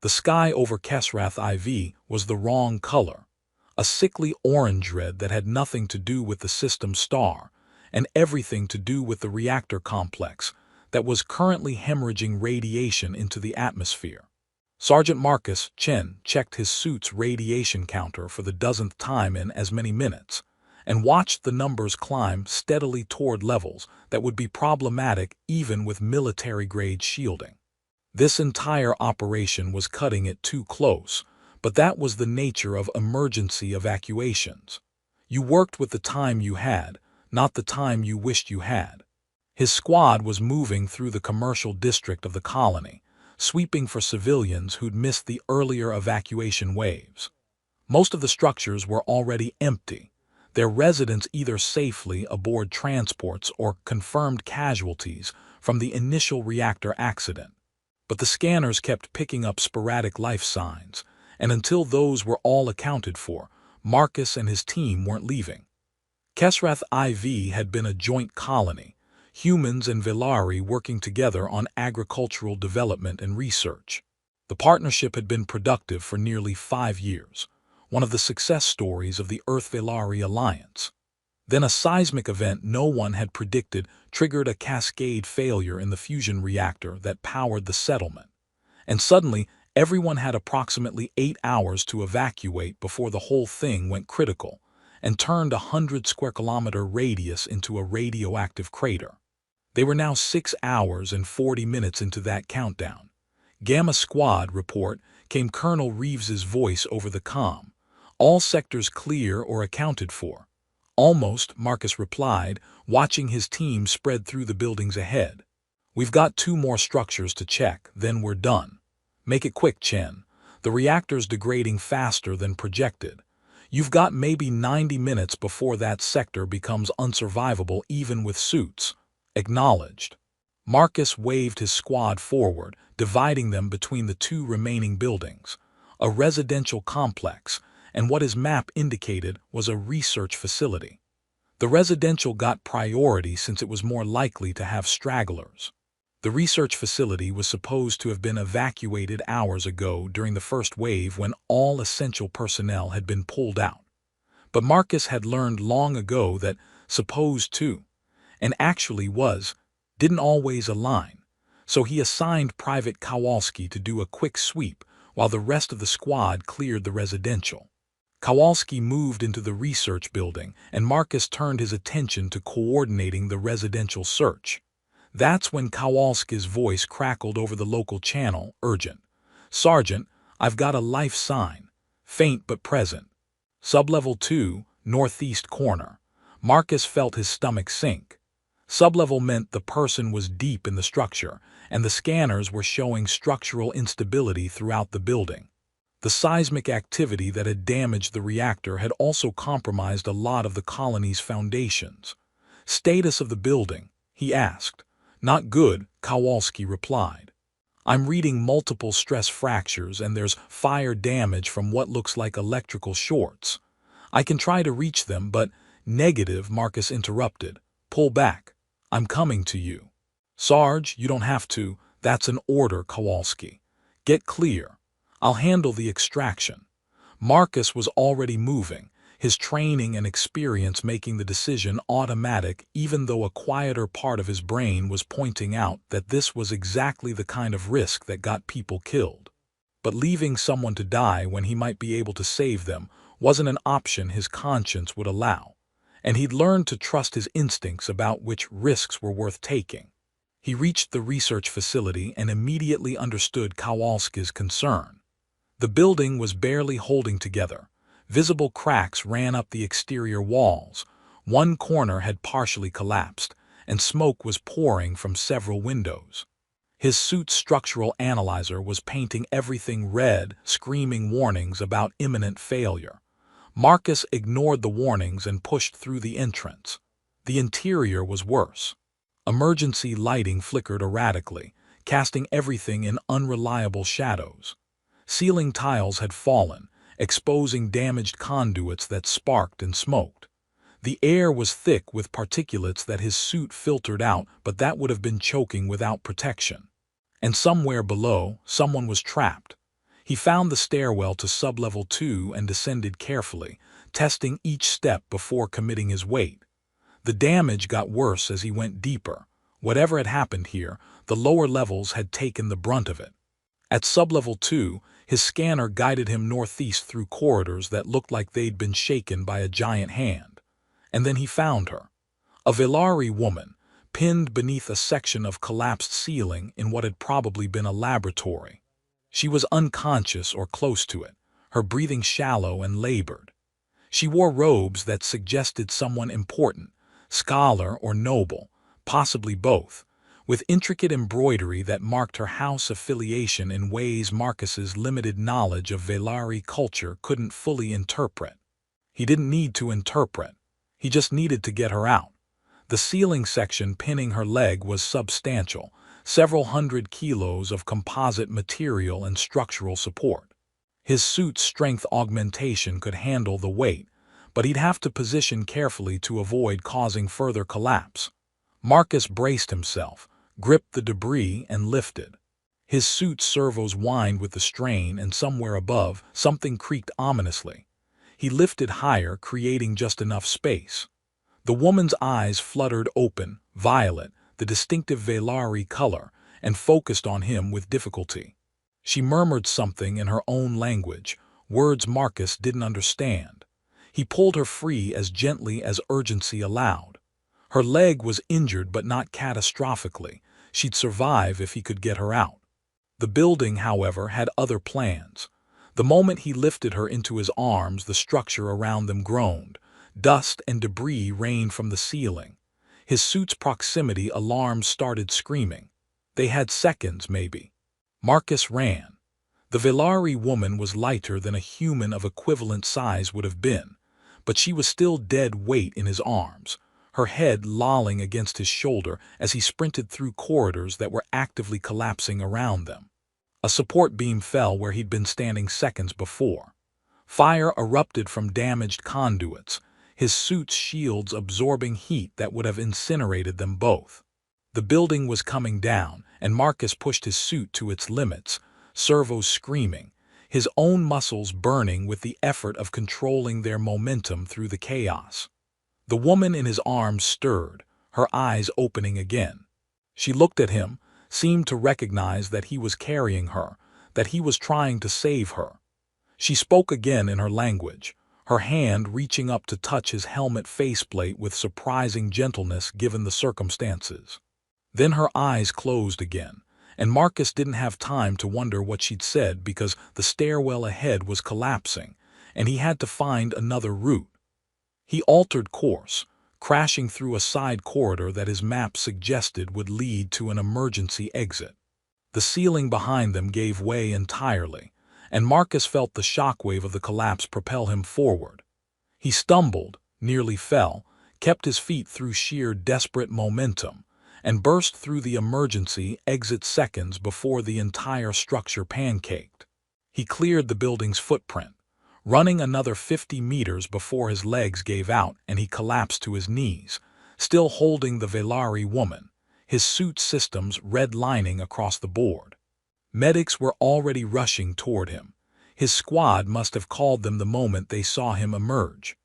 The sky over Kesrath IV was the wrong color, a sickly orange red that had nothing to do with the system's star, and everything to do with the reactor complex that was currently hemorrhaging radiation into the atmosphere. Sergeant Marcus Chen checked his suit's radiation counter for the dozenth time in as many minutes, and watched the numbers climb steadily toward levels that would be problematic even with military-grade shielding. This entire operation was cutting it too close, but that was the nature of emergency evacuations. You worked with the time you had, not the time you wished you had. His squad was moving through the commercial district of the colony, sweeping for civilians who'd missed the earlier evacuation waves. Most of the structures were already empty, their residents either safely aboard transports or confirmed casualties from the initial reactor accident. But the scanners kept picking up sporadic life signs, and until those were all accounted for, Marcus and his team weren't leaving. Kesrath IV had been a joint colony, humans and Velari working together on agricultural development and research. The partnership had been productive for nearly 5 years, one of the success stories of the Earth-Velari alliance. Then a seismic event no one had predicted triggered a cascade failure in the fusion reactor that powered the settlement. And suddenly, everyone had approximately 8 hours to evacuate before the whole thing went critical and turned a 100-square-kilometer radius into a radioactive crater. They were now 6 hours and 40 minutes into that countdown. Gamma Squad report came Colonel Reeves's voice over the comm. All sectors clear or accounted for. Almost, Marcus replied, watching his team spread through the buildings ahead. We've got 2 more structures to check, then we're done. Make it quick, Chen. The reactor's degrading faster than projected. You've got maybe 90 minutes before that sector becomes unsurvivable even with suits. Acknowledged. Marcus waved his squad forward, dividing them between the 2 remaining buildings, a residential complex, and what his map indicated was a research facility. The residential got priority since it was more likely to have stragglers. The research facility was supposed to have been evacuated hours ago during the first wave when all essential personnel had been pulled out. But Marcus had learned long ago that supposed to, and actually was, didn't always align, so he assigned Private Kowalski to do a quick sweep while the rest of the squad cleared the residential. Kowalski moved into the research building, and Marcus turned his attention to coordinating the residential search. That's when Kowalski's voice crackled over the local channel, urgent. Sergeant, I've got a life sign. Faint but present. Sublevel 2, northeast corner. Marcus felt his stomach sink. Sublevel meant the person was deep in the structure, and the scanners were showing structural instability throughout the building. The seismic activity that had damaged the reactor had also compromised a lot of the colony's foundations. Status of the building, he asked. Not good, Kowalski replied. I'm reading multiple stress fractures and there's fire damage from what looks like electrical shorts. I can try to reach them, but negative, Marcus interrupted. Pull back. I'm coming to you. Sarge, you don't have to. That's an order, Kowalski. Get clear. I'll handle the extraction. Marcus was already moving, his training and experience making the decision automatic even though a quieter part of his brain was pointing out that this was exactly the kind of risk that got people killed. But leaving someone to die when he might be able to save them wasn't an option his conscience would allow, and he'd learned to trust his instincts about which risks were worth taking. He reached the research facility and immediately understood Kowalski's concern. The building was barely holding together. Visible cracks ran up the exterior walls. One corner had partially collapsed, and smoke was pouring from several windows. His suit's structural analyzer was painting everything red, screaming warnings about imminent failure. Marcus ignored the warnings and pushed through the entrance. The interior was worse. Emergency lighting flickered erratically, casting everything in unreliable shadows. Ceiling tiles had fallen, exposing damaged conduits that sparked and smoked. The air was thick with particulates that his suit filtered out, but that would have been choking without protection. And somewhere below, someone was trapped. He found the stairwell to sublevel 2 and descended carefully, testing each step before committing his weight. The damage got worse as he went deeper. Whatever had happened here, the lower levels had taken the brunt of it. At sublevel 2, his scanner guided him northeast through corridors that looked like they'd been shaken by a giant hand. And then he found her. A Velari woman, pinned beneath a section of collapsed ceiling in what had probably been a laboratory. She was unconscious or close to it, her breathing shallow and labored. She wore robes that suggested someone important, scholar or noble, possibly both, with intricate embroidery that marked her house affiliation in ways Marcus's limited knowledge of Velari culture couldn't fully interpret. He didn't need to interpret. He just needed to get her out. The ceiling section pinning her leg was substantial, several hundred kilos of composite material and structural support. His suit's strength augmentation could handle the weight, but he'd have to position carefully to avoid causing further collapse. Marcus braced himself, gripped the debris, and lifted. His suit's servos whined with the strain, and somewhere above, something creaked ominously. He lifted higher, creating just enough space. The woman's eyes fluttered open, violet, the distinctive Velari color, and focused on him with difficulty. She murmured something in her own language, words Marcus didn't understand. He pulled her free as gently as urgency allowed. Her leg was injured but not catastrophically. She'd survive if he could get her out. The building, however, had other plans. The moment he lifted her into his arms, the structure around them groaned. Dust and debris rained from the ceiling. His suit's proximity alarms started screaming. They had seconds, maybe. Marcus ran. The Velari woman was lighter than a human of equivalent size would have been, but she was still dead weight in his arms, her head lolling against his shoulder as he sprinted through corridors that were actively collapsing around them. A support beam fell where he'd been standing seconds before. Fire erupted from damaged conduits, his suit's shields absorbing heat that would have incinerated them both. The building was coming down, and Marcus pushed his suit to its limits, servos screaming, his own muscles burning with the effort of controlling their momentum through the chaos. The woman in his arms stirred, her eyes opening again. She looked at him, seemed to recognize that he was carrying her, that he was trying to save her. She spoke again in her language, her hand reaching up to touch his helmet faceplate with surprising gentleness given the circumstances. Then her eyes closed again, and Marcus didn't have time to wonder what she'd said because the stairwell ahead was collapsing, and he had to find another route. He altered course, crashing through a side corridor that his map suggested would lead to an emergency exit. The ceiling behind them gave way entirely, and Marcus felt the shockwave of the collapse propel him forward. He stumbled, nearly fell, kept his feet through sheer desperate momentum, and burst through the emergency exit seconds before the entire structure pancaked. He cleared the building's footprint, running another 50 meters before his legs gave out and he collapsed to his knees, still holding the Velari woman, his suit systems redlining across the board. Medics were already rushing toward him. His squad must have called them the moment they saw him emerge.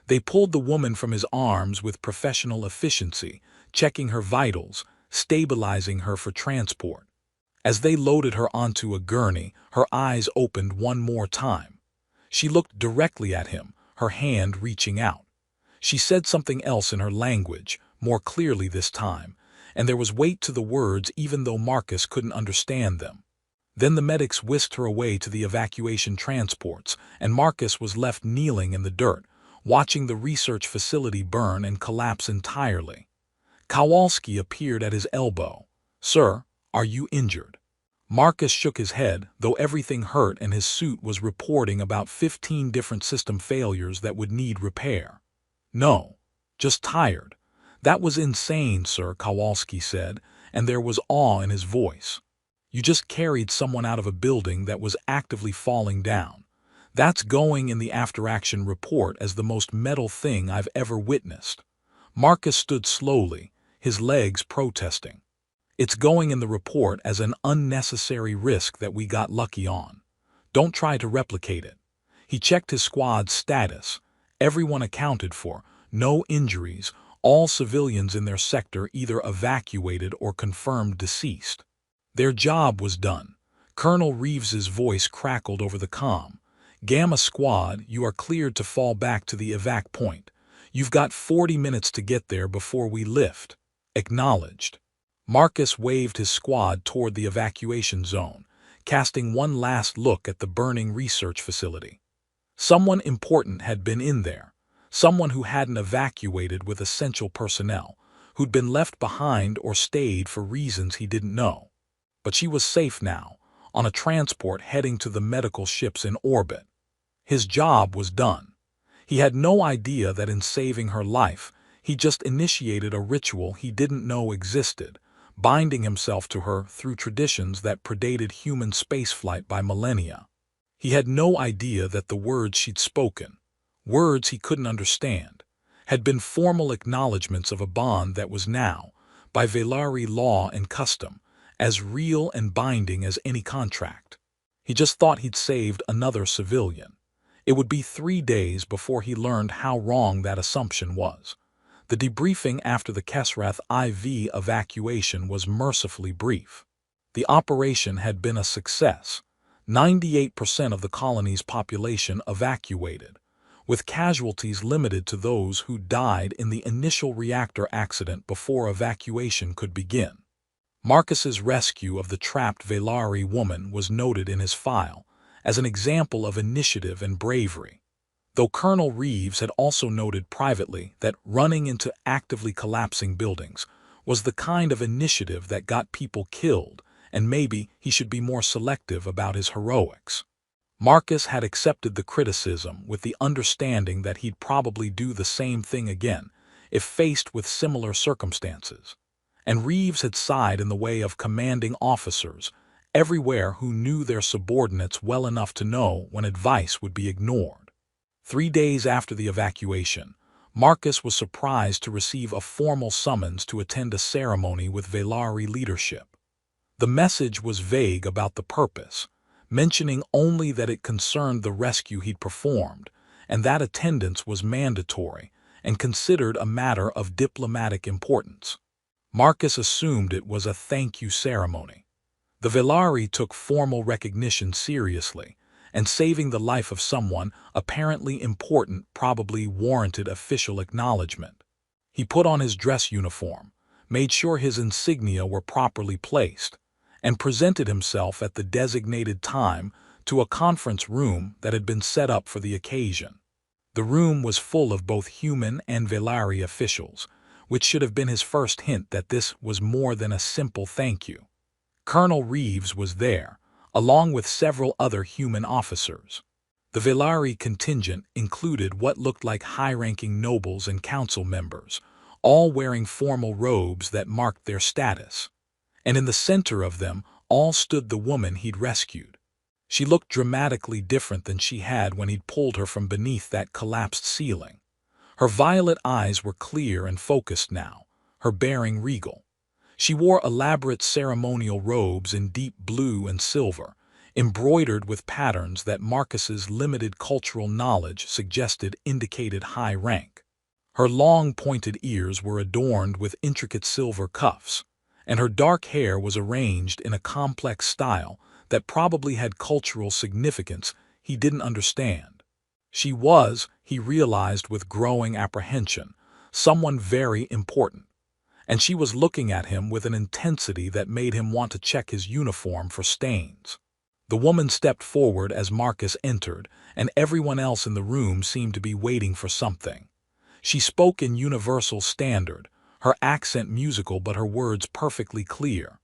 They pulled the woman from his arms with professional efficiency, checking her vitals, stabilizing her for transport. As they loaded her onto a gurney, her eyes opened one more time. She looked directly at him, her hand reaching out. She said something else in her language, more clearly this time, and there was weight to the words even though Marcus couldn't understand them. Then the medics whisked her away to the evacuation transports, and Marcus was left kneeling in the dirt, watching the research facility burn and collapse entirely. Kowalski appeared at his elbow. "Sir, are you injured?" Marcus shook his head, though everything hurt and his suit was reporting about 15 different system failures that would need repair. "No, just tired." "That was insane, sir," Kowalski said, and there was awe in his voice. "You just carried someone out of a building that was actively falling down. That's going in the after-action report as the most metal thing I've ever witnessed." Marcus stood slowly, his legs protesting. "It's going in the report as an unnecessary risk that we got lucky on. Don't try to replicate it. He checked his squad's status. Everyone accounted for, no injuries, all civilians in their sector either evacuated or confirmed deceased. Their job was done. Colonel Reeves's voice crackled over the comm. Gamma Squad, you are cleared to fall back to the evac point. You've got 40 minutes to get there before we lift. Acknowledged. Marcus waved his squad toward the evacuation zone, casting one last look at the burning research facility. Someone important had been in there, someone who hadn't evacuated with essential personnel, who'd been left behind or stayed for reasons he didn't know. But she was safe now, on a transport heading to the medical ships in orbit. His job was done. He had no idea that in saving her life, he just initiated a ritual he didn't know existed, binding himself to her through traditions that predated human spaceflight by millennia. He had no idea that the words she'd spoken, words he couldn't understand, had been formal acknowledgments of a bond that was now, by Velari law and custom, as real and binding as any contract. He just thought he'd saved another civilian. It would be 3 days before he learned how wrong that assumption was. The debriefing after the Kesrath IV evacuation was mercifully brief. The operation had been a success. 98% of the colony's population evacuated, with casualties limited to those who died in the initial reactor accident before evacuation could begin. Marcus's rescue of the trapped Velari woman was noted in his file as an example of initiative and bravery, though Colonel Reeves had also noted privately that running into actively collapsing buildings was the kind of initiative that got people killed, and maybe he should be more selective about his heroics. Marcus had accepted the criticism with the understanding that he'd probably do the same thing again if faced with similar circumstances. And Reeves had sighed in the way of commanding officers everywhere who knew their subordinates well enough to know when advice would be ignored. 3 days after the evacuation, Marcus was surprised to receive a formal summons to attend a ceremony with Velari leadership. The message was vague about the purpose, mentioning only that it concerned the rescue he'd performed, and that attendance was mandatory and considered a matter of diplomatic importance. Marcus assumed it was a thank-you ceremony. The Velari took formal recognition seriously, and saving the life of someone apparently important probably warranted official acknowledgement. He put on his dress uniform, made sure his insignia were properly placed, and presented himself at the designated time to a conference room that had been set up for the occasion. The room was full of both human and Velari officials, which should have been his first hint that this was more than a simple thank you. Colonel Reeves was there, along with several other human officers. The Velari contingent included what looked like high-ranking nobles and council members, all wearing formal robes that marked their status. And in the center of them all stood the woman he'd rescued. She looked dramatically different than she had when he'd pulled her from beneath that collapsed ceiling. Her violet eyes were clear and focused now, her bearing regal. She wore elaborate ceremonial robes in deep blue and silver, embroidered with patterns that Marcus's limited cultural knowledge suggested indicated high rank. Her long pointed ears were adorned with intricate silver cuffs, and her dark hair was arranged in a complex style that probably had cultural significance he didn't understand. She was, he realized with growing apprehension, someone very important, and she was looking at him with an intensity that made him want to check his uniform for stains. The woman stepped forward as Marcus entered, and everyone else in the room seemed to be waiting for something. She spoke in universal standard, her accent musical but her words perfectly clear.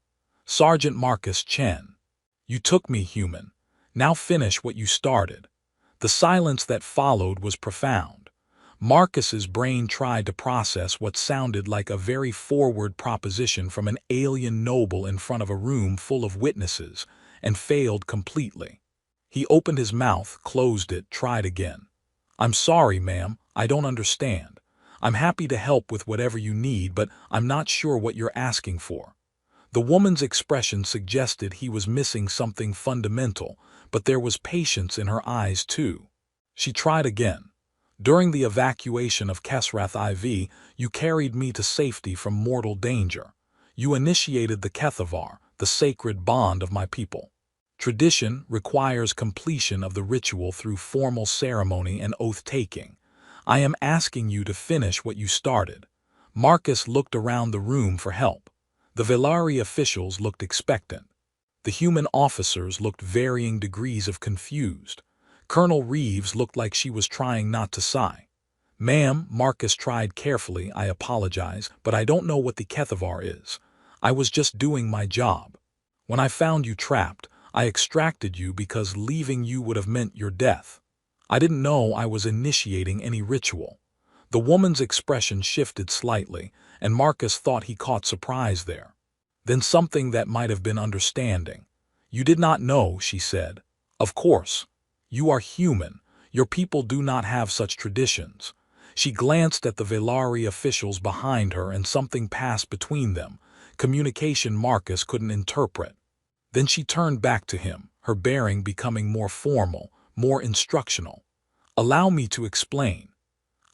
"Sergeant Marcus Chen. You took me, human. Now finish what you started." The silence that followed was profound. Marcus's brain tried to process what sounded like a very forward proposition from an alien noble in front of a room full of witnesses, and failed completely. He opened his mouth, closed it, tried again. "I'm sorry, ma'am, I don't understand. I'm happy to help with whatever you need, but I'm not sure what you're asking for." The woman's expression suggested he was missing something fundamental, but there was patience in her eyes too. She tried again. During the evacuation of Kesrath IV, you carried me to safety from mortal danger. You initiated the Kethavar, the sacred bond of my people. Tradition requires completion of the ritual through formal ceremony and oath-taking. I am asking you to finish what you started. Marcus looked around the room for help. The Velari officials looked expectant. The human officers looked varying degrees of confused. Colonel Reeves looked like she was trying not to sigh. "Ma'am," Marcus tried carefully, "I apologize, but I don't know what the Kethavar is. I was just doing my job. When I found you trapped, I extracted you because leaving you would have meant your death. I didn't know I was initiating any ritual." The woman's expression shifted slightly, and Marcus thought he caught surprise there. Then something that might have been understanding. "You did not know," she said. "Of course. You are human. Your people do not have such traditions." She glanced at the Velari officials behind her and something passed between them, communication Marcus couldn't interpret. Then she turned back to him, her bearing becoming more formal, more instructional. "Allow me to explain.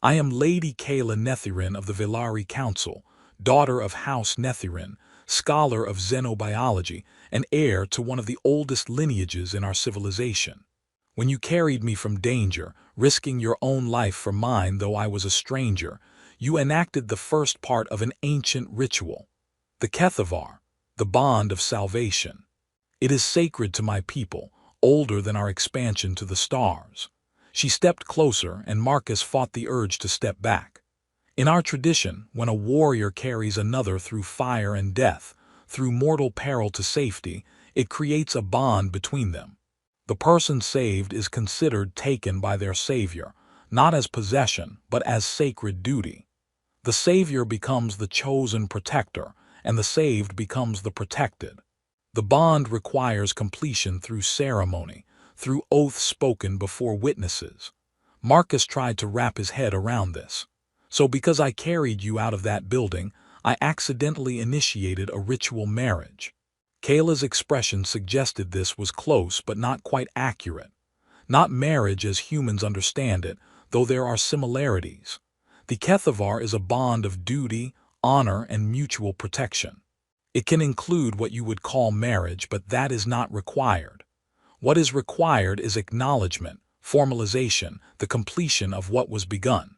I am Lady Kayla Nethirin of the Velari Council, daughter of House Nethirin, scholar of xenobiology, and heir to one of the oldest lineages in our civilization. When you carried me from danger, risking your own life for mine though I was a stranger, you enacted the first part of an ancient ritual, the Kethavar, the bond of salvation. It is sacred to my people, older than our expansion to the stars." She stepped closer, and Marcus fought the urge to step back. "In our tradition, when a warrior carries another through fire and death, through mortal peril to safety, it creates a bond between them. The person saved is considered taken by their savior, not as possession, but as sacred duty. The savior becomes the chosen protector, and the saved becomes the protected. The bond requires completion through ceremony, through oaths spoken before witnesses." Marcus tried to wrap his head around this. "So because I carried you out of that building, I accidentally initiated a ritual marriage." Kayla's expression suggested this was close but not quite accurate. Not marriage as humans understand it, though there are similarities. The Kethavar is a bond of duty, honor, and mutual protection. It can include what you would call marriage, but that is not required. What is required is acknowledgement, formalization, the completion of what was begun.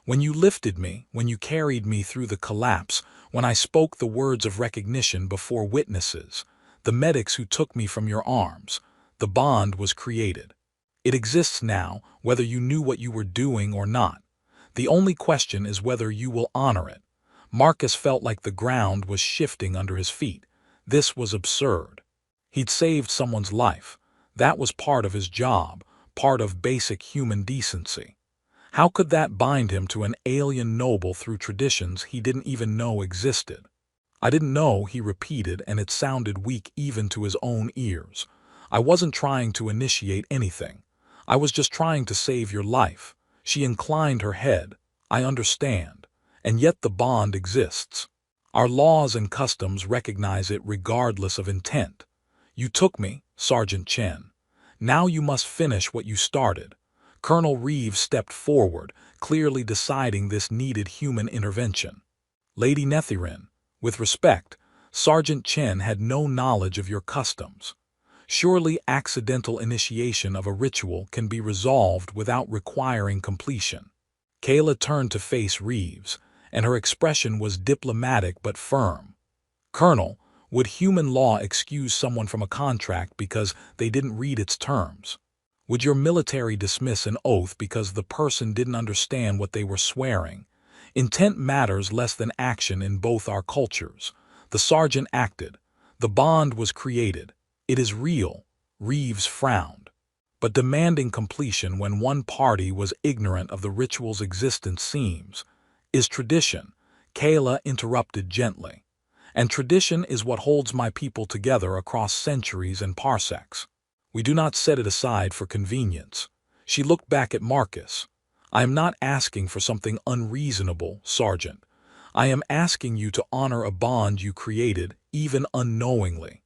When you lifted me, when you carried me through the collapse, when I spoke the words of recognition before witnesses, the medics who took me from your arms, the bond was created. It exists now, whether you knew what you were doing or not. The only question is whether you will honor it. Marcus felt like the ground was shifting under his feet. This was absurd. He'd saved someone's life. That was part of his job, part of basic human decency. How could that bind him to an alien noble through traditions he didn't even know existed? "I didn't know," he repeated, and it sounded weak even to his own ears. "I wasn't trying to initiate anything. I was just trying to save your life." She inclined her head. "I understand. And yet the bond exists. Our laws and customs recognize it regardless of intent. You took me, Sergeant Chen. Now you must finish what you started." Colonel Reeves stepped forward, clearly deciding this needed human intervention. "Lady Nethirin, with respect, Sergeant Chen had no knowledge of your customs. Surely accidental initiation of a ritual can be resolved without requiring completion." Kayla turned to face Reeves, and her expression was diplomatic but firm. "Colonel, would human law excuse someone from a contract because they didn't read its terms? Would your military dismiss an oath because the person didn't understand what they were swearing? Intent matters less than action in both our cultures." The sergeant acted. "The bond was created. It is real." Reeves frowned. "But demanding completion when one party was ignorant of the ritual's existence is tradition," Kayla interrupted gently. "And tradition is what holds my people together across centuries and parsecs. We do not set it aside for convenience." She looked back at Marcus. "I am not asking for something unreasonable, Sergeant. I am asking you to honor a bond you created, even unknowingly.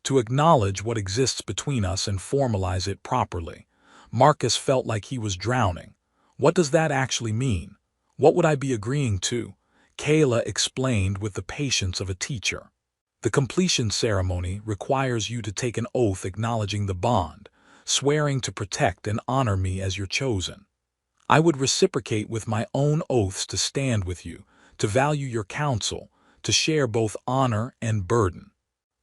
To acknowledge what exists between us and formalize it properly. Marcus felt like he was drowning. What does that actually mean? What would I be agreeing to? Kayla explained with the patience of a teacher. The completion ceremony requires you to take an oath acknowledging the bond, swearing to protect and honor me as your chosen. I would reciprocate with my own oaths to stand with you, to value your counsel, to share both honor and burden.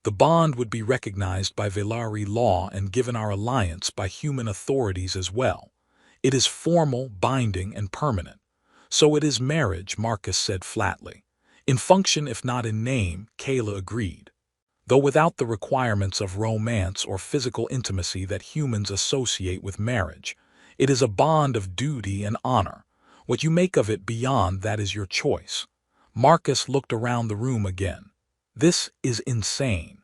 The bond would be recognized by Velari law and given our alliance by human authorities as well. It is formal, binding, and permanent. So it is marriage, Marcus said flatly. In function if not in name, Kayla agreed. Though without the requirements of romance or physical intimacy that humans associate with marriage, it is a bond of duty and honor. What you make of it beyond that is your choice. Marcus looked around the room again. This is insane.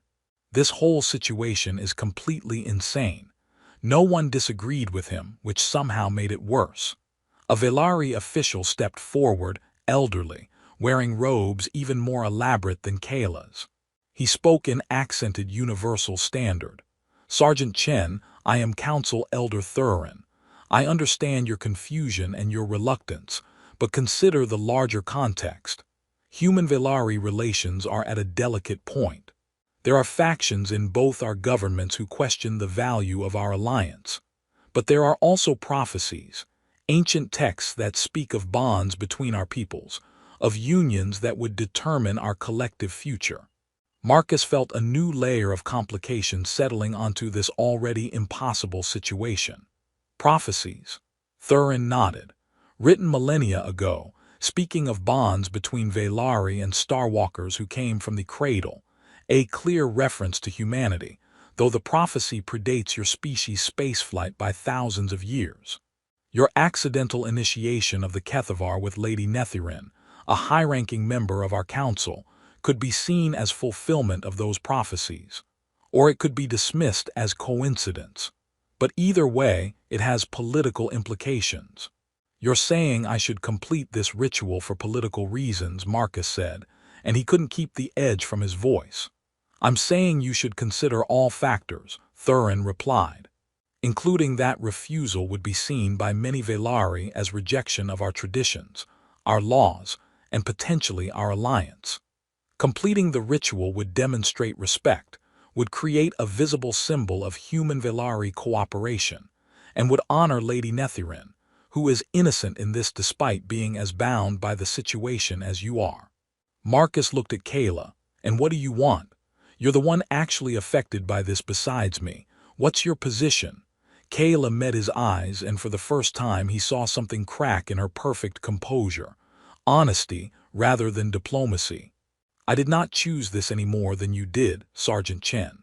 This whole situation is completely insane. No one disagreed with him, which somehow made it worse. A Velari official stepped forward, elderly, wearing robes even more elaborate than Kayla's. He spoke in accented universal standard. Sergeant Chen, I am Council Elder Thurin. I understand your confusion and your reluctance, but consider the larger context. Human-Velari relations are at a delicate point. There are factions in both our governments who question the value of our alliance. But there are also prophecies, ancient texts that speak of bonds between our peoples, of unions that would determine our collective future. Marcus felt a new layer of complication settling onto this already impossible situation. Prophecies. Thurin nodded. Written millennia ago, speaking of bonds between Velari and Starwalkers who came from the cradle, a clear reference to humanity, though the prophecy predates your species' spaceflight by thousands of years. Your accidental initiation of the Kethavar with Lady Nethirin, a high-ranking member of our council, could be seen as fulfillment of those prophecies, or it could be dismissed as coincidence. But either way, it has political implications. You're saying I should complete this ritual for political reasons, Marcus said, and he couldn't keep the edge from his voice. I'm saying you should consider all factors, Thurin replied, including that refusal would be seen by many Velari as rejection of our traditions, our laws, and potentially our alliance. Completing the ritual would demonstrate respect, would create a visible symbol of human Velari cooperation, and would honor Lady Nethirin, who is innocent in this despite being as bound by the situation as you are. Marcus looked at Kayla. And what do you want? You're the one actually affected by this besides me. What's your position? Kayla met his eyes, and for the first time he saw something crack in her perfect composure. Honesty rather than diplomacy. I did not choose this any more than you did, Sergeant Chen.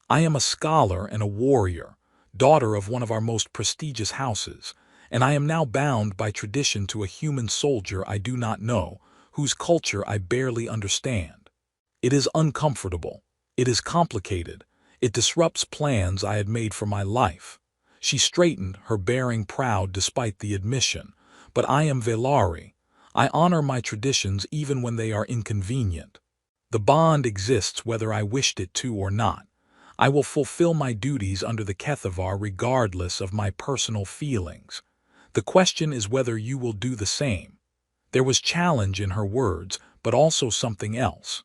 I am a scholar and a warrior, daughter of one of our most prestigious houses, and I am now bound by tradition to a human soldier I do not know, whose culture I barely understand. It is uncomfortable. It is complicated. It disrupts plans I had made for my life. She straightened, her bearing proud despite the admission. But I am Velari. I honor my traditions even when they are inconvenient. The bond exists whether I wished it to or not. I will fulfill my duties under the Kethavar regardless of my personal feelings. The question is whether you will do the same. There was challenge in her words, but also something else.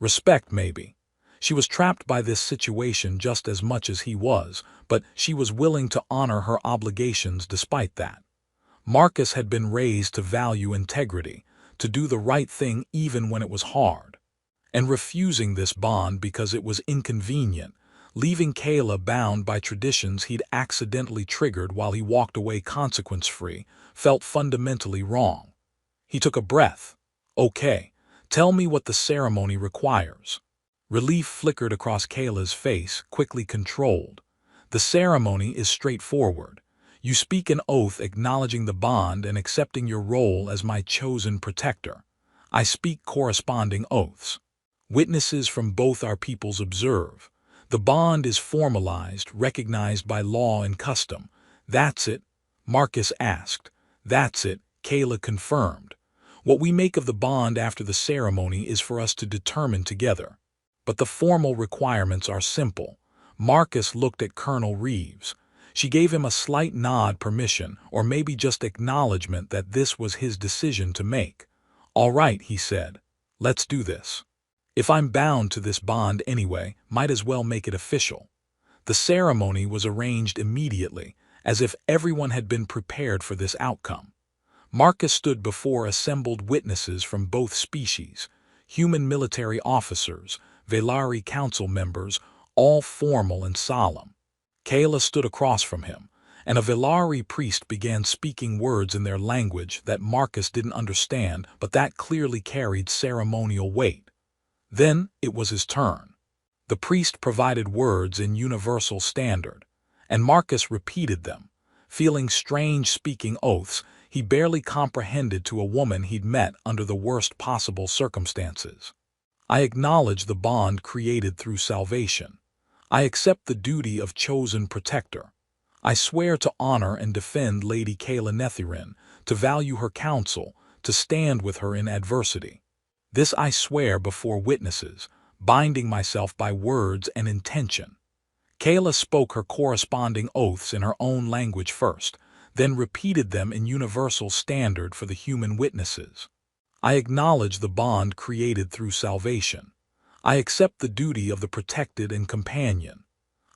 Respect, maybe. She was trapped by this situation just as much as he was, but she was willing to honor her obligations despite that. Marcus had been raised to value integrity, to do the right thing even when it was hard. And refusing this bond because it was inconvenient, leaving Kayla bound by traditions he'd accidentally triggered while he walked away consequence-free, felt fundamentally wrong. He took a breath. Okay, tell me what the ceremony requires. Relief flickered across Kayla's face, quickly controlled. The ceremony is straightforward. You speak an oath acknowledging the bond and accepting your role as my chosen protector. I speak corresponding oaths. Witnesses from both our peoples observe. The bond is formalized, recognized by law and custom. That's it? Marcus asked. That's it, Kayla confirmed. What we make of the bond after the ceremony is for us to determine together. but the formal requirements are simple. Marcus looked at Colonel Reeves. She gave him a slight nod permission, or maybe just acknowledgement that this was his decision to make. "All right," he said. "Let's do this. If I'm bound to this bond anyway, might as well make it official." The ceremony was arranged immediately, as if everyone had been prepared for this outcome. Marcus stood before assembled witnesses from both species, human military officers, Velari council members, all formal and solemn. Kayla stood across from him, and a Velari priest began speaking words in their language that Marcus didn't understand, but that clearly carried ceremonial weight. Then it was his turn. The priest provided words in universal standard, and Marcus repeated them, feeling strange speaking oaths he barely comprehended to a woman he'd met under the worst possible circumstances. "I acknowledge the bond created through salvation. I accept the duty of chosen protector. I swear to honor and defend Lady Kayla Nethirin, to value her counsel, to stand with her in adversity. This I swear before witnesses, binding myself by words and intention." Kayla spoke her corresponding oaths in her own language first, then repeated them in universal standard for the human witnesses. "I acknowledge the bond created through salvation. I accept the duty of the protected and companion.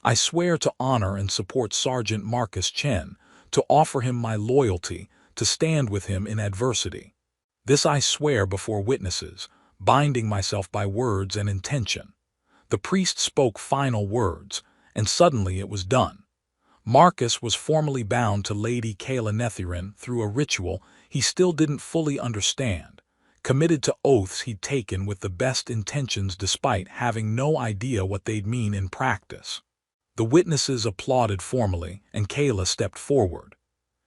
I swear to honor and support Sergeant Marcus Chen, to offer him my loyalty, to stand with him in adversity. This I swear before witnesses, binding myself by words and intention." The priest spoke final words, and suddenly it was done. Marcus was formally bound to Lady Kayla Nethirin through a ritual he still didn't fully understand, committed to oaths he'd taken with the best intentions despite having no idea what they'd mean in practice. The witnesses applauded formally, and Kayla stepped forward.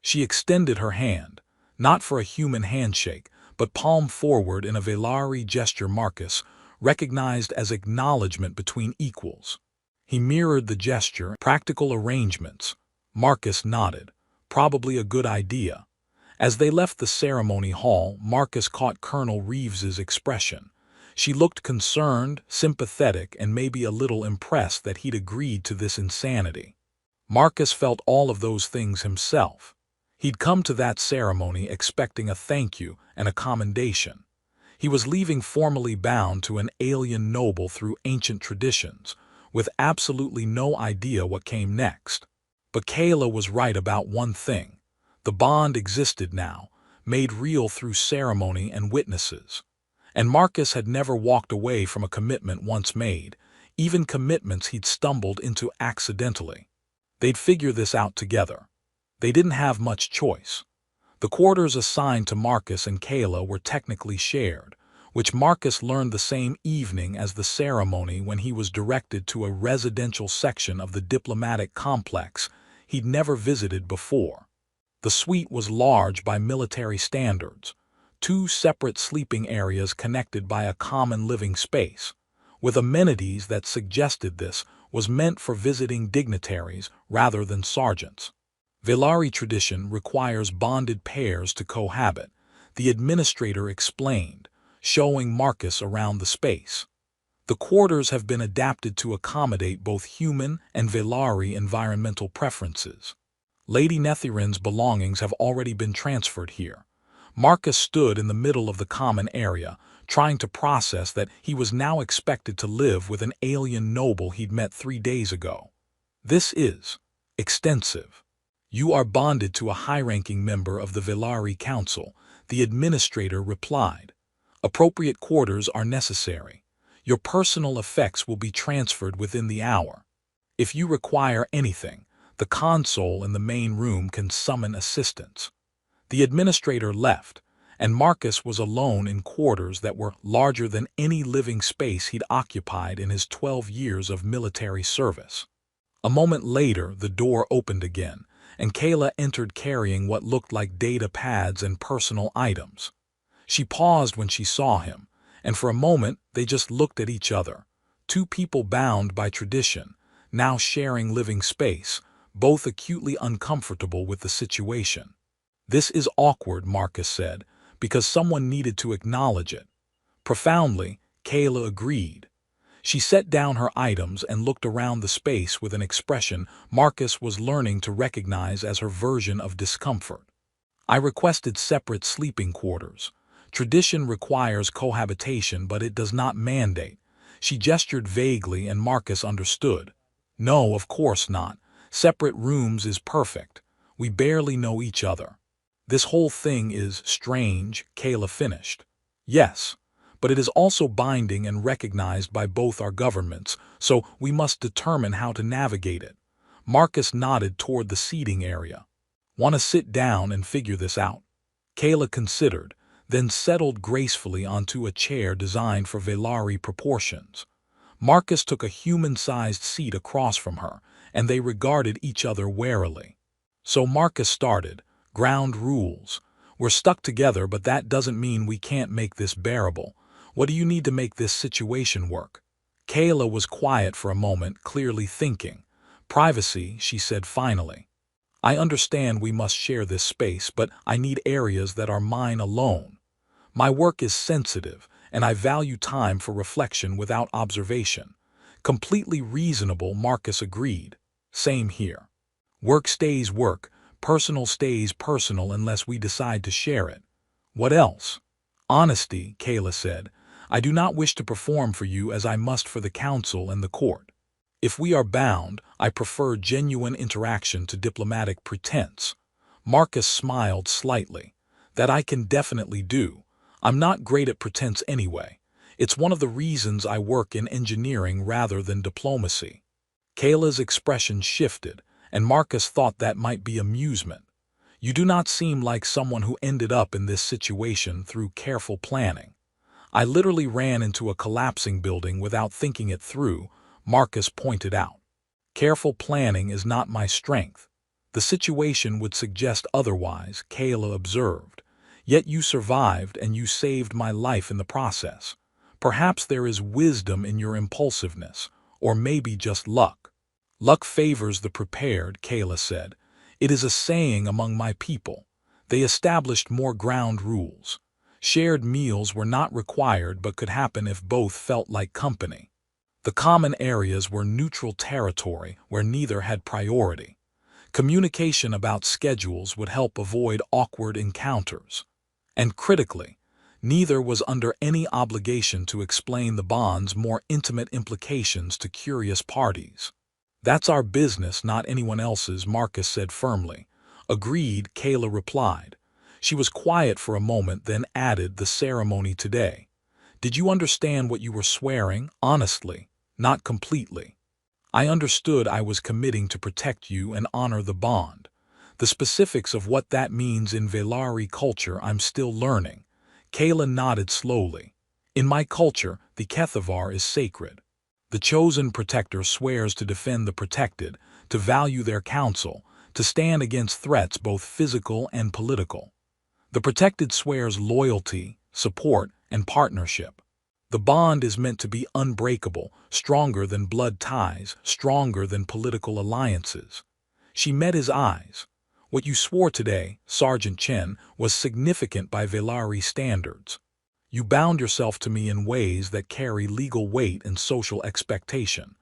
She extended her hand, not for a human handshake, but palm forward in a Velari gesture Marcus recognized as acknowledgement between equals. He mirrored the gesture, practical arrangements. Marcus nodded, probably a good idea. As they left the ceremony hall, Marcus caught Colonel Reeves's expression. She looked concerned, sympathetic, and maybe a little impressed that he'd agreed to this insanity. Marcus felt all of those things himself. He'd come to that ceremony expecting a thank you and a commendation. He was leaving formally bound to an alien noble through ancient traditions, with absolutely no idea what came next. But Kayla was right about one thing. The bond existed now, made real through ceremony and witnesses. And Marcus had never walked away from a commitment once made, even commitments he'd stumbled into accidentally. They'd figure this out together. They didn't have much choice. The quarters assigned to Marcus and Kayla were technically shared, which Marcus learned the same evening as the ceremony when he was directed to a residential section of the diplomatic complex he'd never visited before. The suite was large by military standards, 2 separate sleeping areas connected by a common living space, with amenities that suggested this was meant for visiting dignitaries rather than sergeants. Velari tradition requires bonded pairs to cohabit, the administrator explained, showing Marcus around the space. The quarters have been adapted to accommodate both human and Velari environmental preferences. Lady Nethirin's belongings have already been transferred here. Marcus stood in the middle of the common area, trying to process that he was now expected to live with an alien noble he'd met 3 days ago. "This is extensive. You are bonded to a high-ranking member of the Velari Council," the administrator replied. "Appropriate quarters are necessary. Your personal effects will be transferred within the hour. If you require anything, the console in the main room can summon assistance." The administrator left, and Marcus was alone in quarters that were larger than any living space he'd occupied in his 12 years of military service. A moment later, the door opened again, and Kayla entered carrying what looked like data pads and personal items. She paused when she saw him, and for a moment they just looked at each other. 2 people bound by tradition, now sharing living space, both acutely uncomfortable with the situation. "This is awkward," Marcus said, because someone needed to acknowledge it. Profoundly, Kayla agreed. She set down her items and looked around the space with an expression Marcus was learning to recognize as her version of discomfort. I requested separate sleeping quarters. Tradition requires cohabitation, but it does not mandate. She gestured vaguely and Marcus understood. No, of course not. Separate rooms is perfect. We barely know each other. This whole thing is strange, Kayla finished. Yes, but it is also binding and recognized by both our governments, so we must determine how to navigate it. Marcus nodded toward the seating area. Want to sit down and figure this out? Kayla considered, then settled gracefully onto a chair designed for Velari proportions. Marcus took a human-sized seat across from her, and they regarded each other warily. So Marcus started, ground rules. We're stuck together, but that doesn't mean we can't make this bearable. What do you need to make this situation work? Kayla was quiet for a moment, clearly thinking. Privacy, she said finally. I understand we must share this space, but I need areas that are mine alone. My work is sensitive, and I value time for reflection without observation. Completely reasonable, Marcus agreed. Same here. Work stays work, personal stays personal unless we decide to share it. What else? Honesty, Kayla said. I do not wish to perform for you as I must for the council and the court. If we are bound, I prefer genuine interaction to diplomatic pretense. Marcus smiled slightly. That I can definitely do. I'm not great at pretense anyway. It's one of the reasons I work in engineering rather than diplomacy. Kayla's expression shifted, and Marcus thought that might be amusement. You do not seem like someone who ended up in this situation through careful planning. I literally ran into a collapsing building without thinking it through, Marcus pointed out. Careful planning is not my strength. The situation would suggest otherwise, Kayla observed. Yet you survived and you saved my life in the process. Perhaps there is wisdom in your impulsiveness, or maybe just luck. Luck favors the prepared, Kayla said. It is a saying among my people. They established more ground rules. Shared meals were not required but could happen if both felt like company. The common areas were neutral territory where neither had priority. Communication about schedules would help avoid awkward encounters. And critically, neither was under any obligation to explain the bond's more intimate implications to curious parties. That's our business, not anyone else's, Marcus said firmly. Agreed, Kayla replied. She was quiet for a moment, then added, the ceremony today. Did you understand what you were swearing? Honestly, not completely. I understood I was committing to protect you and honor the bond. The specifics of what that means in Velari culture I'm still learning. Kayla nodded slowly. In my culture, the Kethavar is sacred. The chosen protector swears to defend the protected, to value their counsel, to stand against threats both physical and political. The protected swears loyalty, support, and partnership. The bond is meant to be unbreakable, stronger than blood ties, stronger than political alliances. She met his eyes. What you swore today, Sergeant Chen, was significant by Velari standards. You bound yourself to me in ways that carry legal weight and social expectation.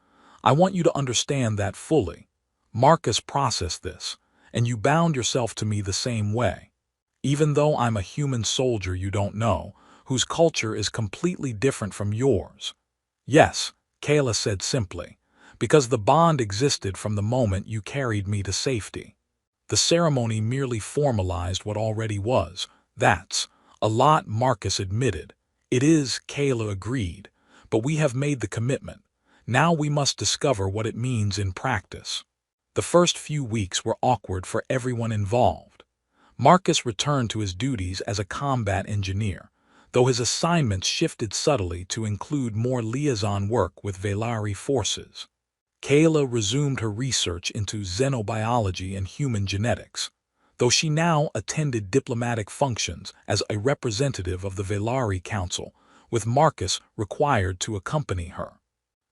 I want you to understand that fully. Marcus processed this, and you bound yourself to me the same way. Even though I'm a human soldier you don't know, whose culture is completely different from yours. Yes, Kayla said simply, because the bond existed from the moment you carried me to safety. The ceremony merely formalized what already was. That's a lot, Marcus admitted. It is, Kayla agreed, but we have made the commitment. Now we must discover what it means in practice. The first few weeks were awkward for everyone involved. Marcus returned to his duties as a combat engineer, though his assignments shifted subtly to include more liaison work with Velari forces. Kayla resumed her research into xenobiology and human genetics, though she now attended diplomatic functions as a representative of the Velari Council, with Marcus required to accompany her.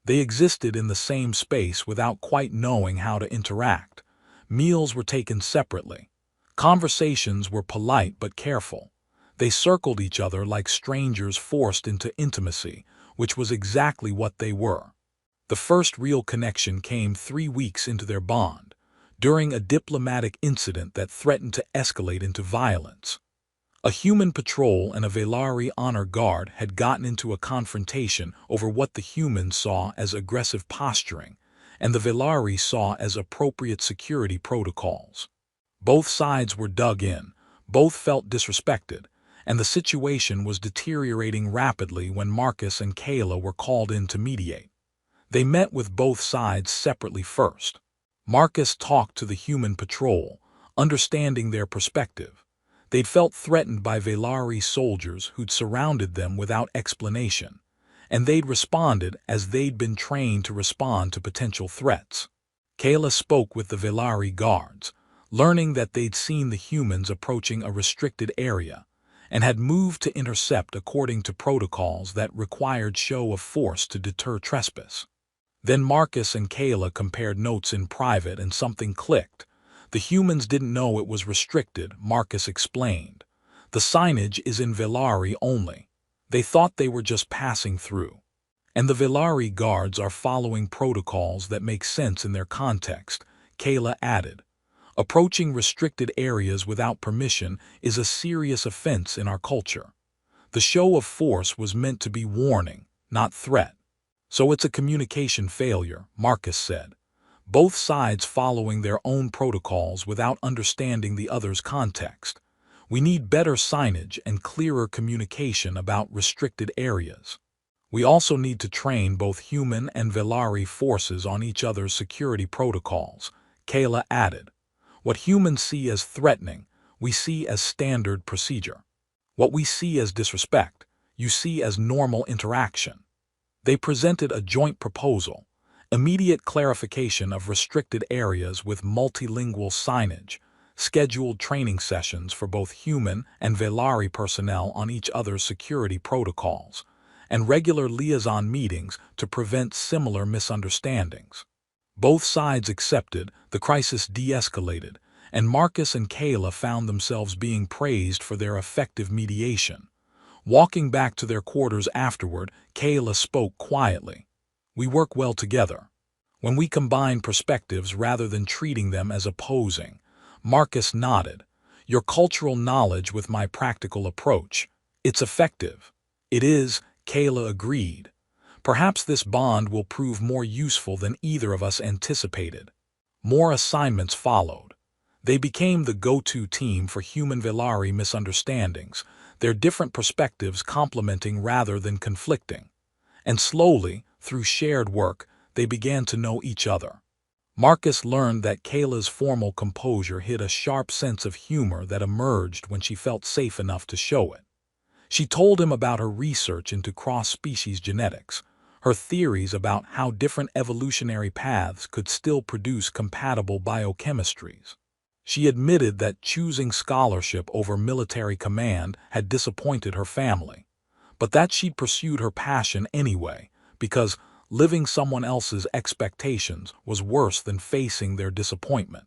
They existed in the same space without quite knowing how to interact. Meals were taken separately. Conversations were polite but careful. They circled each other like strangers forced into intimacy, which was exactly what they were. The first real connection came 3 weeks into their bond, during a diplomatic incident that threatened to escalate into violence. A human patrol and a Velari honor guard had gotten into a confrontation over what the humans saw as aggressive posturing, and the Velari saw as appropriate security protocols. Both sides were dug in, both felt disrespected, and the situation was deteriorating rapidly when Marcus and Kayla were called in to mediate. They met with both sides separately first. Marcus talked to the human patrol, understanding their perspective. They'd felt threatened by Velari soldiers who'd surrounded them without explanation, and they'd responded as they'd been trained to respond to potential threats. Kayla spoke with the Velari guards, learning that they'd seen the humans approaching a restricted area, and had moved to intercept according to protocols that required show of force to deter trespass. Then Marcus and Kayla compared notes in private and something clicked. The humans didn't know it was restricted, Marcus explained. The signage is in Velari only. They thought they were just passing through. And the Velari guards are following protocols that make sense in their context, Kayla added. Approaching restricted areas without permission is a serious offense in our culture. The show of force was meant to be warning, not threat. So it's a communication failure, Marcus said. Both sides following their own protocols without understanding the other's context. We need better signage and clearer communication about restricted areas. We also need to train both human and Velari forces on each other's security protocols, Kayla added. What humans see as threatening, we see as standard procedure. What we see as disrespect, you see as normal interaction. They presented a joint proposal, immediate clarification of restricted areas with multilingual signage, scheduled training sessions for both human and Velari personnel on each other's security protocols, and regular liaison meetings to prevent similar misunderstandings. Both sides accepted, the crisis de-escalated, and Marcus and Kayla found themselves being praised for their effective mediation. Walking back to their quarters afterward, Kayla spoke quietly. We work well together. When we combine perspectives rather than treating them as opposing. Marcus nodded. Your cultural knowledge with my practical approach. It's effective. It is, Kayla agreed. Perhaps this bond will prove more useful than either of us anticipated. More assignments followed. They became the go-to team for human-Velari misunderstandings, their different perspectives complementing rather than conflicting. And slowly, through shared work, they began to know each other. Marcus learned that Kayla's formal composure hid a sharp sense of humor that emerged when she felt safe enough to show it. She told him about her research into cross-species genetics, her theories about how different evolutionary paths could still produce compatible biochemistries. She admitted that choosing scholarship over military command had disappointed her family, but that she'd pursued her passion anyway, because living someone else's expectations was worse than facing their disappointment.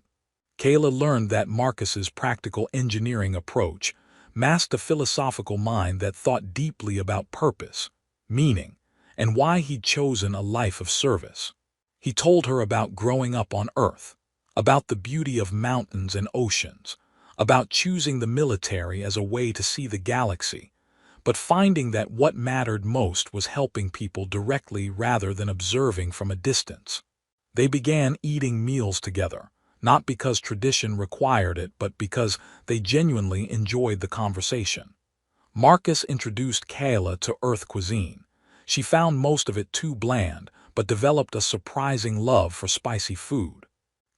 Kayla learned that Marcus's practical engineering approach masked a philosophical mind that thought deeply about purpose, meaning, and why he'd chosen a life of service. He told her about growing up on Earth, about the beauty of mountains and oceans, about choosing the military as a way to see the galaxy, but finding that what mattered most was helping people directly rather than observing from a distance. They began eating meals together, not because tradition required it, but because they genuinely enjoyed the conversation. Marcus introduced Kayla to Earth cuisine. She found most of it too bland, but developed a surprising love for spicy food.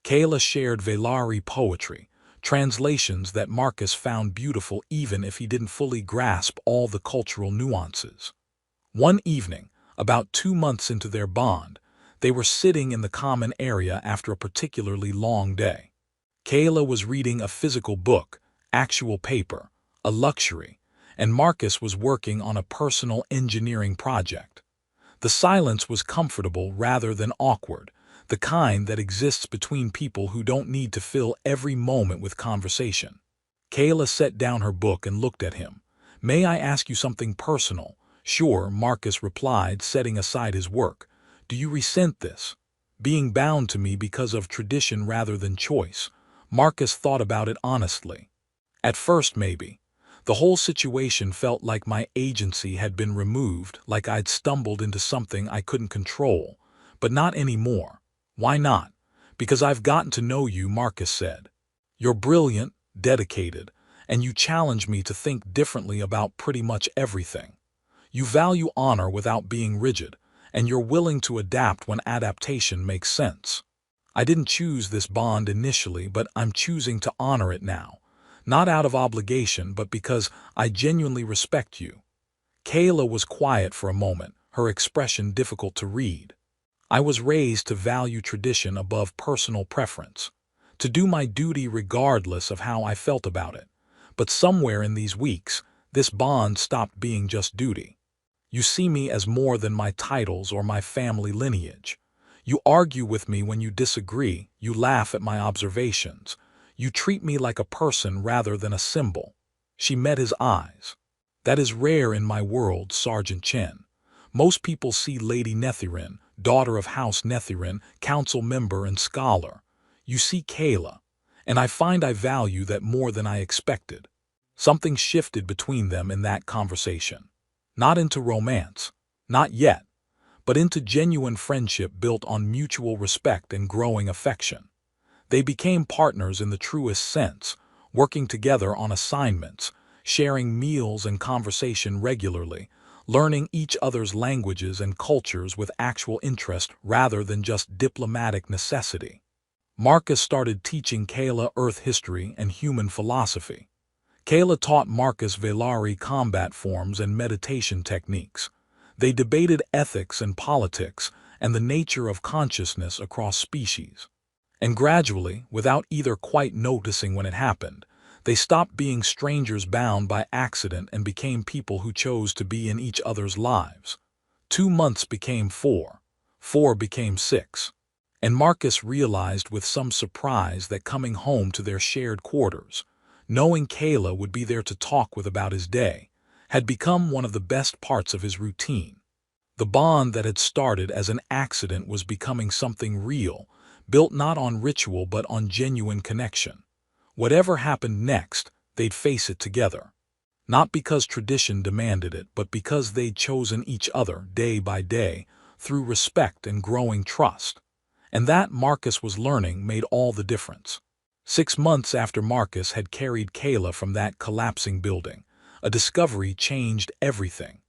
Kayla shared Velari poetry, translations that Marcus found beautiful even if he didn't fully grasp all the cultural nuances. One evening, about 2 months into their bond, they were sitting in the common area after a particularly long day. Kayla was reading a physical book, actual paper, a luxury, and Marcus was working on a personal engineering project. The silence was comfortable rather than awkward, the kind that exists between people who don't need to fill every moment with conversation. Kayla set down her book and looked at him. "May I ask you something personal?" Sure, Marcus replied, setting aside his work. Do you resent this? Being bound to me because of tradition rather than choice. Marcus thought about it honestly. At first, maybe. The whole situation felt like my agency had been removed, like I'd stumbled into something I couldn't control. But not anymore. Why not? Because I've gotten to know you, Marcus said. You're brilliant, dedicated, and you challenge me to think differently about pretty much everything. You value honor without being rigid, and you're willing to adapt when adaptation makes sense. I didn't choose this bond initially, but I'm choosing to honor it now. Not out of obligation, but because I genuinely respect you. Kayla was quiet for a moment, her expression difficult to read. I was raised to value tradition above personal preference, to do my duty regardless of how I felt about it. But somewhere in these weeks, this bond stopped being just duty. You see me as more than my titles or my family lineage. You argue with me when you disagree, you laugh at my observations. You treat me like a person rather than a symbol. She met his eyes. That is rare in my world, Sergeant Chen. Most people see Lady Nethirin, daughter of House Nethirin, council member and scholar. You see Kayla, and I find I value that more than I expected. Something shifted between them in that conversation. Not into romance, not yet, but into genuine friendship built on mutual respect and growing affection. They became partners in the truest sense, working together on assignments, sharing meals and conversation regularly, learning each other's languages and cultures with actual interest rather than just diplomatic necessity. Marcus started teaching Kayla Earth history and human philosophy. Kayla taught Marcus Velari combat forms and meditation techniques. They debated ethics and politics and the nature of consciousness across species. And gradually, without either quite noticing when it happened, they stopped being strangers bound by accident and became people who chose to be in each other's lives. 2 months became 4. 4 became 6. And Marcus realized with some surprise that coming home to their shared quarters, knowing Kayla would be there to talk with about his day, had become one of the best parts of his routine. The bond that had started as an accident was becoming something real, built not on ritual but on genuine connection. Whatever happened next, they'd face it together. Not because tradition demanded it, but because they'd chosen each other day by day through respect and growing trust. And that, Marcus was learning, made all the difference. 6 months after Marcus had carried Kayla from that collapsing building, a discovery changed everything.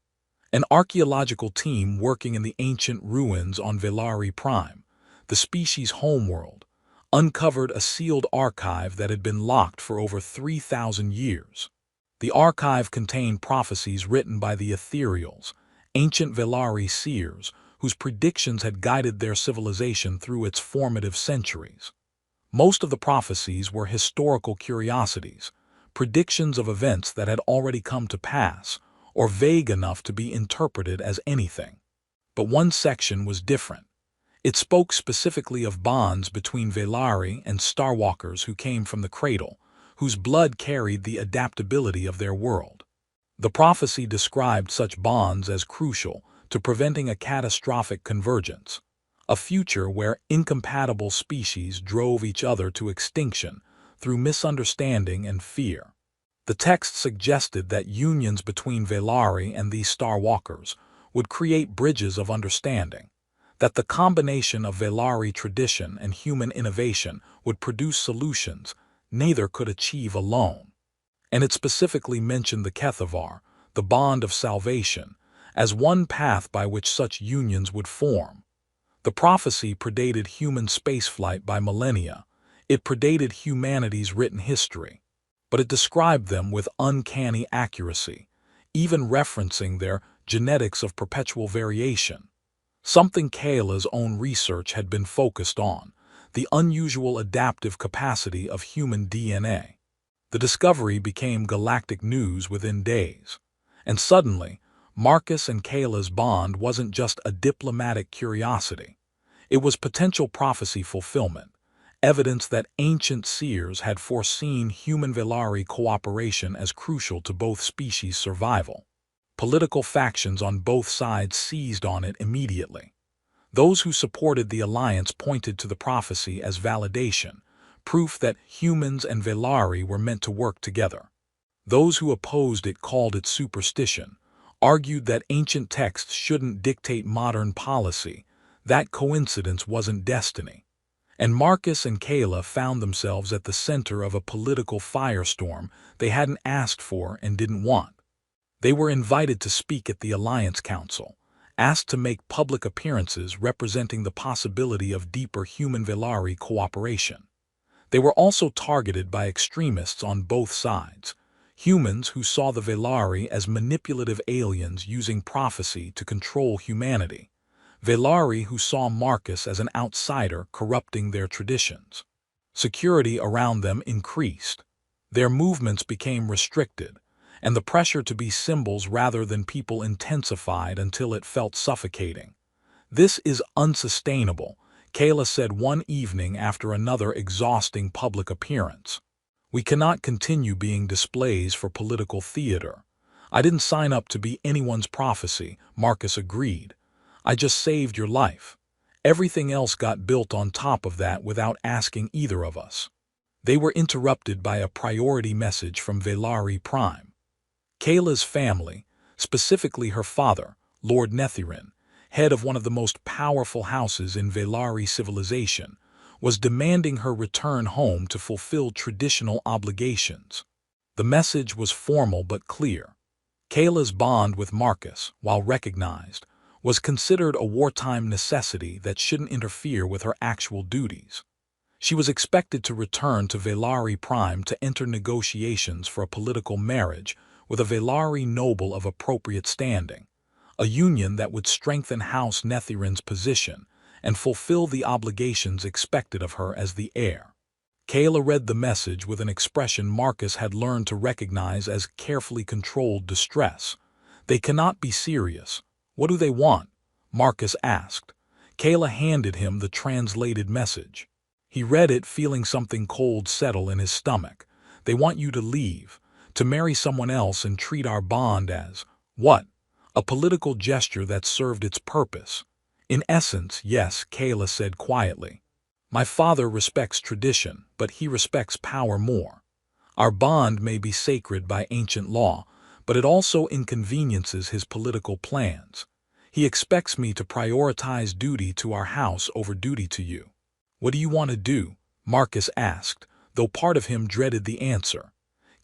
An archaeological team working in the ancient ruins on Velari Prime, the species' homeworld, uncovered a sealed archive that had been locked for over 3,000 years. The archive contained prophecies written by the ethereals, ancient Velari seers, whose predictions had guided their civilization through its formative centuries. Most of the prophecies were historical curiosities, predictions of events that had already come to pass, or vague enough to be interpreted as anything. But one section was different. It spoke specifically of bonds between Velari and Starwalkers who came from the cradle, whose blood carried the adaptability of their world. The prophecy described such bonds as crucial to preventing a catastrophic convergence, a future where incompatible species drove each other to extinction through misunderstanding and fear. The text suggested that unions between Velari and these Starwalkers would create bridges of understanding, that the combination of Velari tradition and human innovation would produce solutions neither could achieve alone. And it specifically mentioned the Kethavar, the bond of salvation, as one path by which such unions would form. The prophecy predated human spaceflight by millennia. It predated humanity's written history. But it described them with uncanny accuracy, even referencing their genetics of perpetual variation. Something Kayla's own research had been focused on, the unusual adaptive capacity of human DNA. The discovery became galactic news within days. And suddenly, Marcus and Kayla's bond wasn't just a diplomatic curiosity. It was potential prophecy fulfillment, evidence that ancient seers had foreseen human-Velari cooperation as crucial to both species' survival. Political factions on both sides seized on it immediately. Those who supported the alliance pointed to the prophecy as validation, proof that humans and Velari were meant to work together. Those who opposed it called it superstition, argued that ancient texts shouldn't dictate modern policy, that coincidence wasn't destiny. And Marcus and Kayla found themselves at the center of a political firestorm they hadn't asked for and didn't want. They were invited to speak at the Alliance Council, asked to make public appearances representing the possibility of deeper human-Velari cooperation. They were also targeted by extremists on both sides, humans who saw the Velari as manipulative aliens using prophecy to control humanity, Velari who saw Marcus as an outsider corrupting their traditions. Security around them increased. Their movements became restricted, and the pressure to be symbols rather than people intensified until it felt suffocating. "This is unsustainable," Kayla said one evening after another exhausting public appearance. "We cannot continue being displays for political theater." "I didn't sign up to be anyone's prophecy," Marcus agreed. "I just saved your life. Everything else got built on top of that without asking either of us." They were interrupted by a priority message from Velari Prime. Kayla's family, specifically her father, Lord Nethirin, head of one of the most powerful houses in Velari civilization, was demanding her return home to fulfill traditional obligations. The message was formal but clear. Kayla's bond with Marcus, while recognized, was considered a wartime necessity that shouldn't interfere with her actual duties. She was expected to return to Velari Prime to enter negotiations for a political marriage with a Velari noble of appropriate standing, a union that would strengthen House Nethirin's position and fulfill the obligations expected of her as the heir. Kayla read the message with an expression Marcus had learned to recognize as carefully controlled distress. "They cannot be serious. What do they want?" Marcus asked. Kayla handed him the translated message. He read it, feeling something cold settle in his stomach. "They want you to leave, to marry someone else and treat our bond as—" "What? A political gesture that served its purpose?" "In essence, yes," Kayla said quietly. "My father respects tradition, but he respects power more. Our bond may be sacred by ancient law, but it also inconveniences his political plans. He expects me to prioritize duty to our house over duty to you." "What do you want to do?" Marcus asked, though part of him dreaded the answer.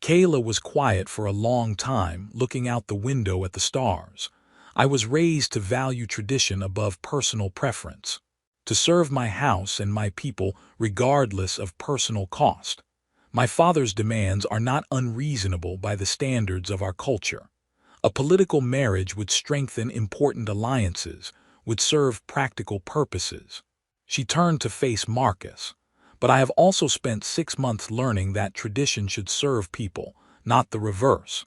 Kayla was quiet for a long time, looking out the window at the stars. "I was raised to value tradition above personal preference, to serve my house and my people regardless of personal cost. My father's demands are not unreasonable by the standards of our culture. A political marriage would strengthen important alliances, would serve practical purposes." She turned to face Marcus. "But I have also spent 6 months learning that tradition should serve people, not the reverse.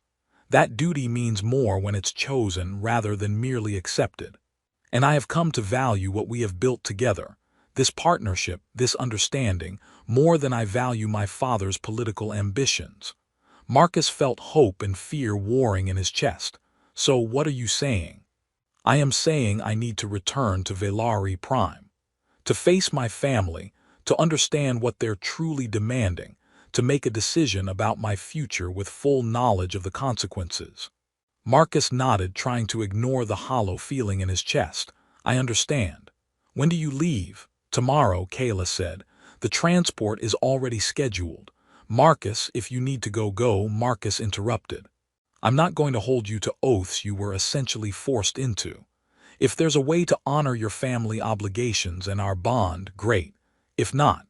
That duty means more when it's chosen rather than merely accepted. And I have come to value what we have built together, this partnership, this understanding, more than I value my father's political ambitions." Marcus felt hope and fear warring in his chest. "So what are you saying?" "I am saying I need to return to Velari Prime, to face my family, to understand what they're truly demanding, to make a decision about my future with full knowledge of the consequences." Marcus nodded, trying to ignore the hollow feeling in his chest. "I understand. When do you leave?" "Tomorrow," Kayla said. "The transport is already scheduled." "Marcus, if you need to go," Marcus interrupted. "I'm not going to hold you to oaths you were essentially forced into. If there's a way to honor your family obligations and our bond, great. If not,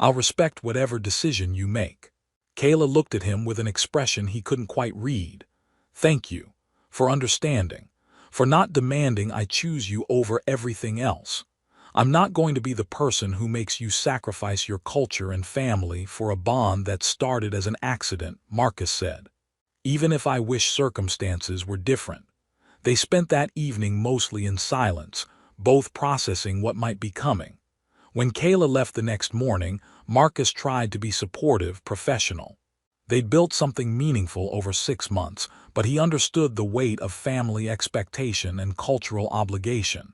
I'll respect whatever decision you make." Kayla looked at him with an expression he couldn't quite read. "Thank you. For understanding. For not demanding I choose you over everything else. I'm not going to be the person who makes you sacrifice your culture and family for a bond that started as an accident," Marcus said. "Even if I wish circumstances were different." They spent that evening mostly in silence, both processing what might be coming. When Kayla left the next morning, Marcus tried to be supportive, professional. They'd built something meaningful over 6 months, but he understood the weight of family expectation and cultural obligation.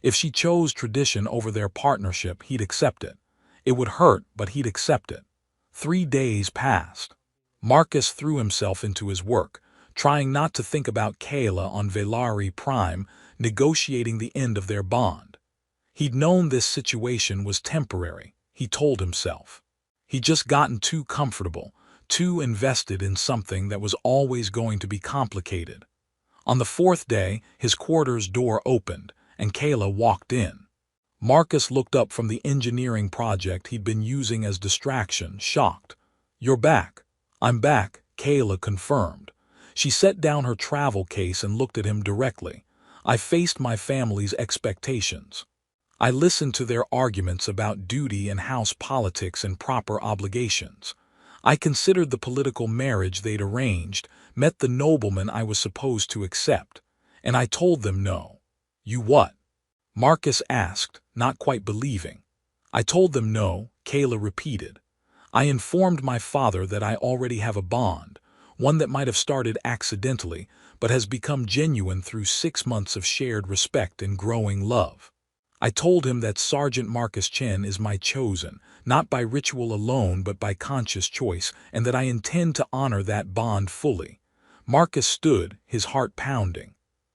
If she chose tradition over their partnership, he'd accept it. It would hurt, but he'd accept it. 3 days passed. Marcus threw himself into his work, trying not to think about Kayla on Velari Prime, negotiating the end of their bond. He'd known this situation was temporary, he told himself. He'd just gotten too comfortable, too invested in something that was always going to be complicated. On the 4th day, his quarters door opened, and Kayla walked in. Marcus looked up from the engineering project he'd been using as distraction, shocked. "You're back." "I'm back," Kayla confirmed. She set down her travel case and looked at him directly. "I faced my family's expectations. I listened to their arguments about duty and house politics and proper obligations. I considered the political marriage they'd arranged, met the nobleman I was supposed to accept, and I told them no." "You what?" Marcus asked, not quite believing. "I told them no," Kayla repeated. "I informed my father that I already have a bond, one that might have started accidentally, but has become genuine through 6 months of shared respect and growing love. I told him that Sergeant Marcus Chen is my chosen, not by ritual alone but by conscious choice, and that I intend to honor that bond fully." Marcus stood, his heart pounding.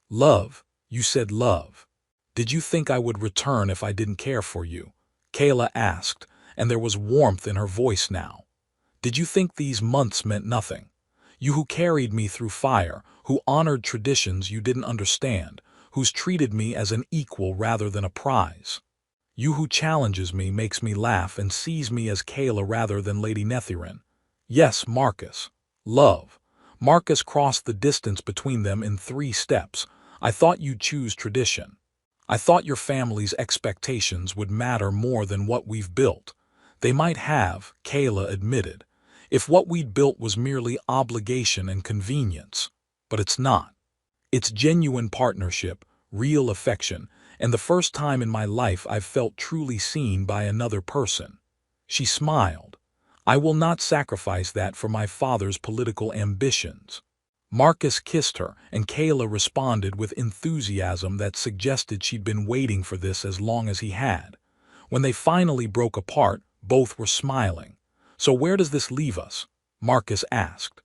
"Love? You said love. Did you think I would return if I didn't care for you?" Kayla asked, and there was warmth in her voice now. "Did you think these months meant nothing? You who carried me through fire, who honored traditions you didn't understand, who's treated me as an equal rather than a prize. You who challenges me, makes me laugh, and sees me as Kayla rather than Lady Nethirin." "Yes, Marcus. Love." Marcus crossed the distance between them in 3 steps. "I thought you'd choose tradition. I thought your family's expectations would matter more than what we've built." "They might have," Kayla admitted, "if what we'd built was merely obligation and convenience. But it's not. It's genuine partnership, real affection, and the first time in my life I've felt truly seen by another person." She smiled. "I will not sacrifice that for my father's political ambitions." Marcus kissed her, and Kayla responded with enthusiasm that suggested she'd been waiting for this as long as he had. When they finally broke apart, both were smiling. "So where does this leave us?" Marcus asked.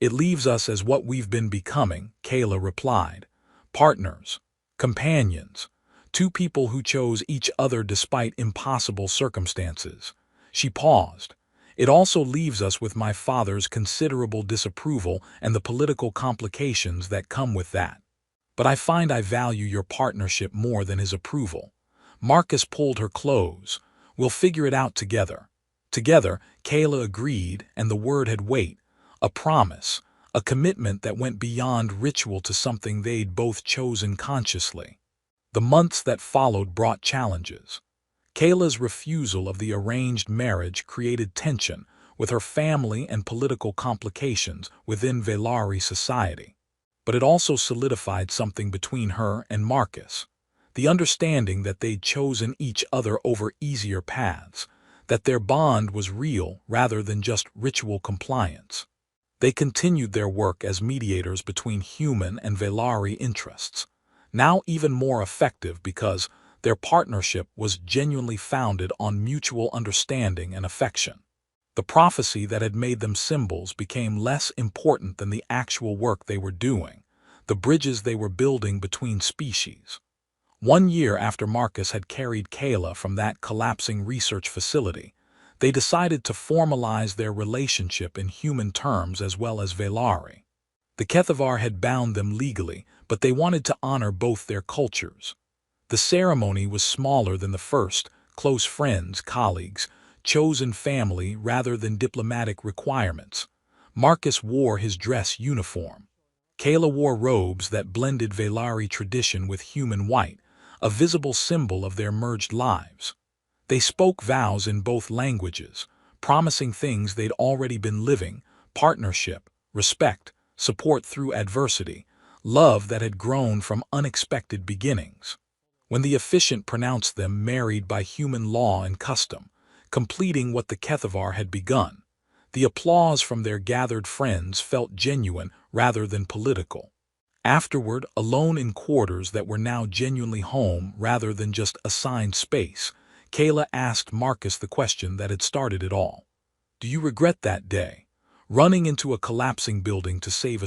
"It leaves us as what we've been becoming," Kayla replied. "Partners. Companions. 2 people who chose each other despite impossible circumstances." She paused. "It also leaves us with my father's considerable disapproval and the political complications that come with that. But I find I value your partnership more than his approval." Marcus pulled her close. "We'll figure it out together." Together, Kayla agreed, and the word had weight. A promise, a commitment that went beyond ritual to something they'd both chosen consciously. The months that followed brought challenges. Kayla's refusal of the arranged marriage created tension with her family and political complications within Velari society. But it also solidified something between her and Marcus. The understanding that they'd chosen each other over easier paths, that their bond was real rather than just ritual compliance. They continued their work as mediators between human and Velari interests, now even more effective because their partnership was genuinely founded on mutual understanding and affection. The prophecy that had made them symbols became less important than the actual work they were doing, the bridges they were building between species. 1 year after Marcus had carried Kayla from that collapsing research facility, they decided to formalize their relationship in human terms as well as Velari. The Kethavar had bound them legally, but they wanted to honor both their cultures. The ceremony was smaller than the first: close friends, colleagues, chosen family rather than diplomatic requirements. Marcus wore his dress uniform. Kayla wore robes that blended Velari tradition with human white, a visible symbol of their merged lives. They spoke vows in both languages, promising things they'd already been living: partnership, respect, support through adversity, love that had grown from unexpected beginnings. When the officiant pronounced them married by human law and custom, completing what the Kethavar had begun, The applause from their gathered friends felt genuine rather than political. Afterward, alone in quarters that were now genuinely home rather than just assigned space, Kayla asked Marcus the question that had started it all. Do you regret that day? Running into a collapsing building to save a